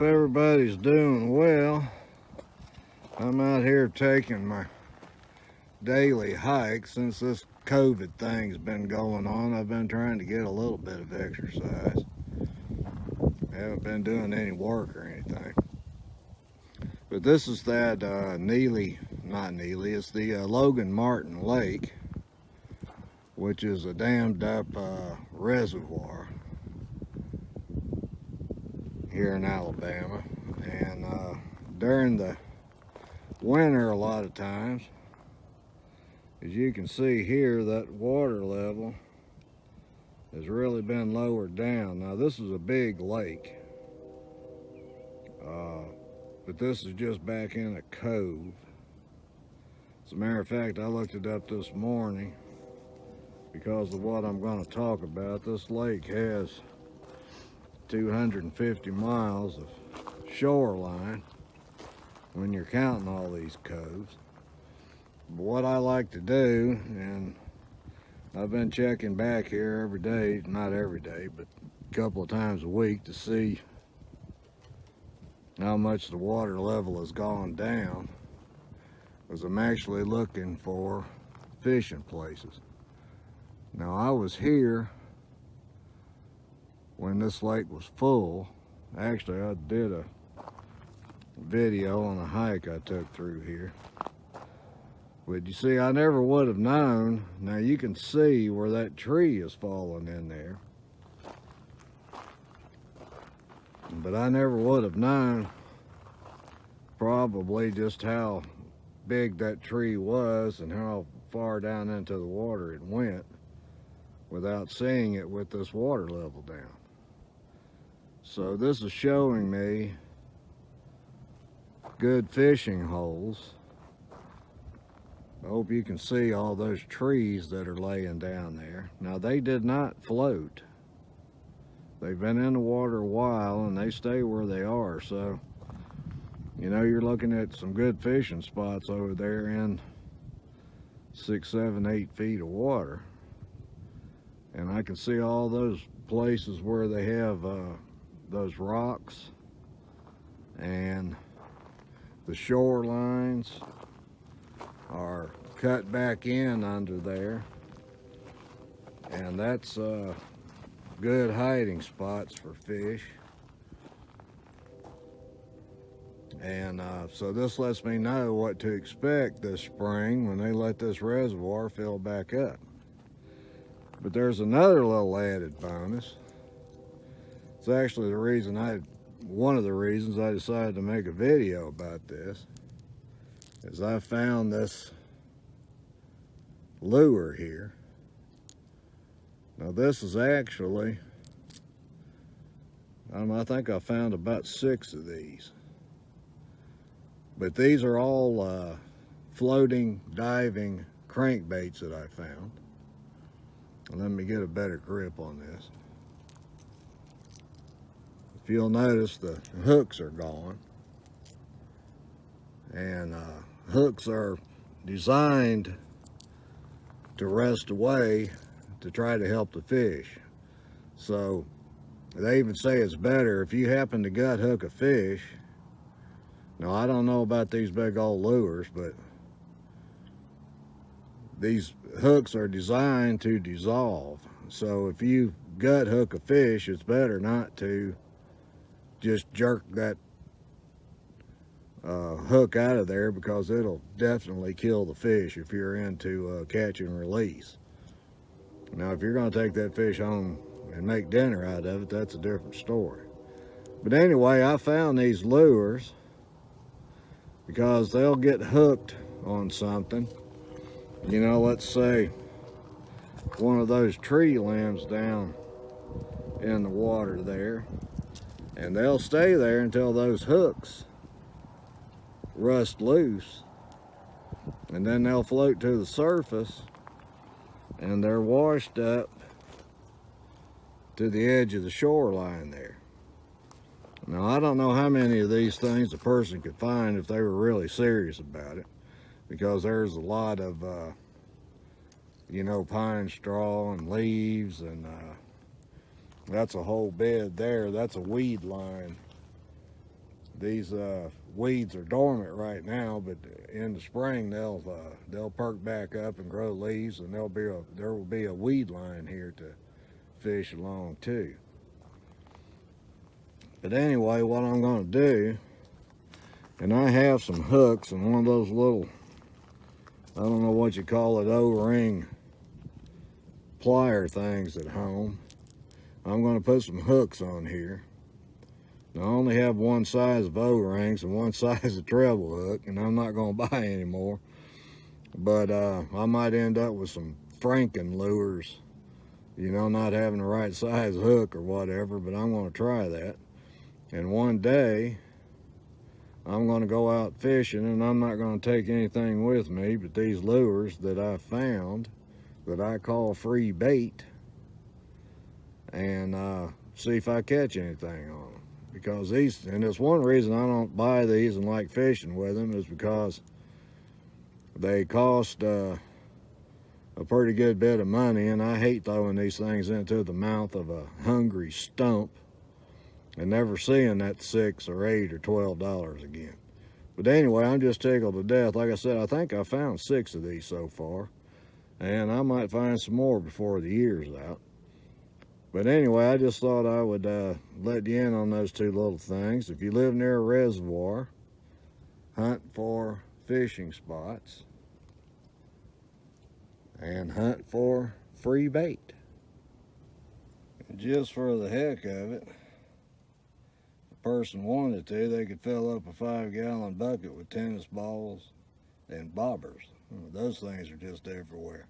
Hope everybody's doing well. I'm out here taking my daily hike. Since this COVID thing's been going on, I've been trying to get a little bit of exercise. I haven't been doing any work or anything. But this is that it's the Logan Martin Lake, which is a dammed up reservoir here in Alabama. And during the winter, a lot of times, as you can see here, that water level has really been lowered down. Now this is a big lake, but this is just back in a cove. As a matter of fact, I looked it up this morning because of what I'm going to talk about. This lake has 250 miles of shoreline when you're counting all these coves. But what I like to do, and I've been checking back here every day, not every day, but a couple of times a week to see how much the water level has gone down, because I'm actually looking for fishing places. Now I was here when this lake was full. Actually, I did a video on a hike I took through here. But you see, I never would have known. Now you can see where that tree is falling in there. But I never would have known probably just how big that tree was and how far down into the water it went without seeing it with this water level down. So this is showing me good fishing holes. I hope you can see all those trees that are laying down there. Now they did not float. They've been in the water a while and they stay where they are. So, you know, you're looking at some good fishing spots over there in 6, 7, 8 feet of water. And I can see all those places where they have those rocks and the shorelines are cut back in under there, and that's good hiding spots for fish. And so this lets me know what to expect this spring when they let this reservoir fill back up. But there's another little added bonus. It's actually one of the reasons I decided to make a video about this, is I found this lure here. Now this is actually, I think I found about 6 of these. But these are all floating, diving crankbaits that I found. Let me get a better grip on this. If you'll notice, the hooks are gone. And hooks are designed to rest away to try to help the fish. So they even say it's better if you happen to gut hook a fish. Now I don't know about these big old lures, but these hooks are designed to dissolve. So if you gut hook a fish, it's better not to just jerk that hook out of there, because it'll definitely kill the fish if you're into catch and release. Now if you're going to take that fish home and make dinner out of it, that's a different story. But anyway, I found these lures because they'll get hooked on something. You know, let's say one of those tree limbs down in the water there, and they'll stay there until those hooks rust loose, and then they'll float to the surface and they're washed up to the edge of the shoreline there. Now I don't know how many of these things a person could find if they were really serious about it, because there's a lot of you know, pine straw and leaves, and that's a whole bed there. That's a weed line these weeds are dormant right now, but in the spring they'll perk back up and grow leaves, and there will be a weed line here to fish along too. But anyway, what I'm going to do, and I have some hooks and one of those little, I don't know what you call it, O-ring plier things at home. I'm going to put some hooks on here. Now, I only have one size of O-rings and one size of treble hook, and I'm not going to buy any more. But I might end up with some Franken lures, you know, not having the right size hook or whatever, but I'm going to try that. And one day, I'm going to go out fishing, and I'm not going to take anything with me but these lures that I found that I call free bait, and see if I catch anything on them. Because these, and it's one reason I don't buy these and like fishing with them, is because they cost a pretty good bit of money, and I hate throwing these things into the mouth of a hungry stump and never seeing that $6 or $8 or $12 again. But anyway, I'm just tickled to death. Like I said, I think I found 6 of these so far, and I might find some more before the year's out. But anyway, I just thought I would let you in on those 2 little things. If you live near a reservoir, hunt for fishing spots and hunt for free bait. And just for the heck of it, person wanted to, they could fill up a 5-gallon bucket with tennis balls and bobbers. Those things are just everywhere.